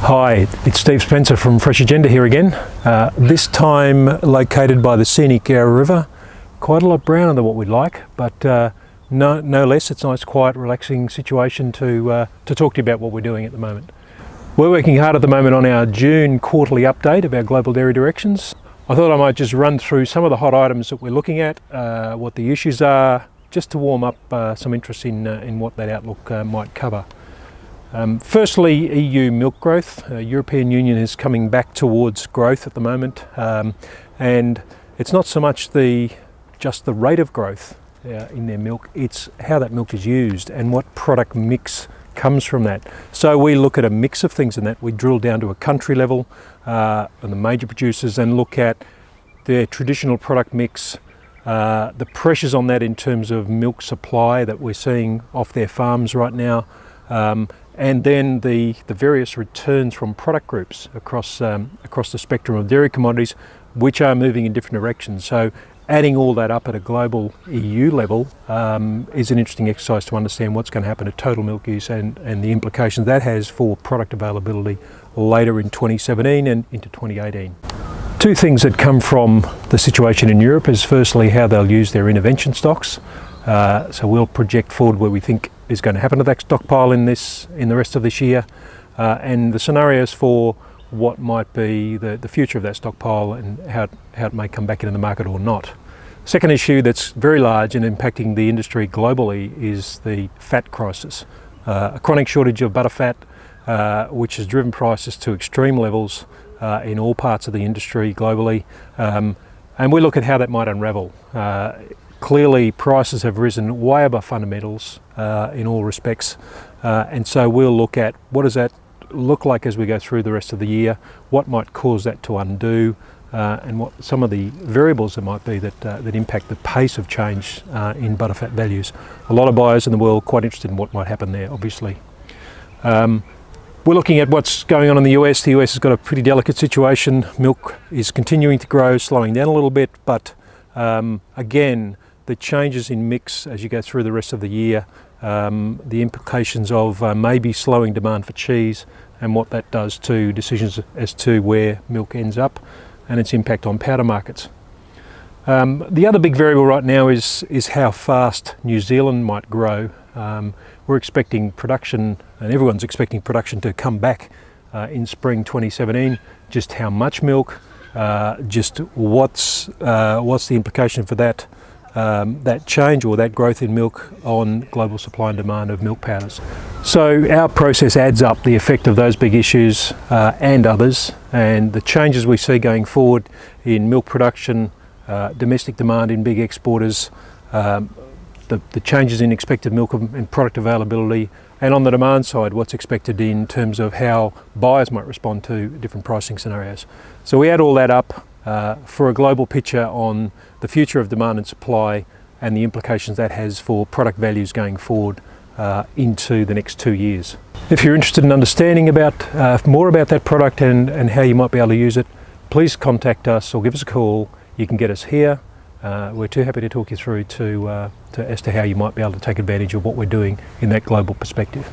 Hi, it's Steve Spencer from Freshagenda here again, this time located by the scenic Yarra River. Quite a lot browner than what we'd like, but no less. It's a nice, quiet, relaxing situation to talk to you about what we're doing at the moment. We're working hard at the moment on our June quarterly update of our global dairy directions. I thought I might just run through some of the hot items that we're looking at, what the issues are, just to warm up some interest in what that outlook might cover. Firstly, EU milk growth. European Union is coming back towards growth at the moment, and it's not so much just the rate of growth in their milk, it's how that milk is used and what product mix comes from that. So we look at a mix of things in that. We drill down to a country level and the major producers and look at their traditional product mix, the pressures on that in terms of milk supply that we're seeing off their farms right now, and then the various returns from product groups across the spectrum of dairy commodities, which are moving in different directions. So adding all that up at a global EU level is an interesting exercise to understand what's going to happen to total milk use and the implications that has for product availability later in 2017 and into 2018. Two things that come from the situation in Europe is firstly how they'll use their intervention stocks. So we'll project forward where we think is going to happen to that stockpile in the rest of this year, and the scenarios for what might be the future of that stockpile and how it may come back into the market or not. Second issue that's very large and impacting the industry globally is the fat crisis. A chronic shortage of butterfat, which has driven prices to extreme levels in all parts of the industry globally, and we look at how that might unravel. Clearly prices have risen way above fundamentals in all respects, and so we'll look at what does that look like as we go through the rest of the year, what might cause that to undo, and what some of the variables there might be that impact the pace of change in butterfat values. A lot of buyers in the world quite interested in what might happen there, obviously. We're looking at what's going on in the US. The US has got a pretty delicate situation. Milk is continuing to grow, slowing down a little bit, but again, the changes in mix as you go through the rest of the year, the implications of maybe slowing demand for cheese and what that does to decisions as to where milk ends up and its impact on powder markets. The other big variable right now is how fast New Zealand might grow. We're expecting production, and everyone's expecting production to come back in spring 2017. Just how much milk, just what's the implication for that change or that growth in milk on global supply and demand of milk powders. So our process adds up the effect of those big issues and others, and the changes we see going forward in milk production, domestic demand in big exporters, the changes in expected milk and product availability, and on the demand side, what's expected in terms of how buyers might respond to different pricing scenarios. So we add all that up for a global picture on the future of demand and supply and the implications that has for product values going forward into the next 2 years. If you're interested in understanding more about that product and how you might be able to use it, please contact us or give us a call. You can get us here. We're too happy to talk you through as to how you might be able to take advantage of what we're doing in that global perspective.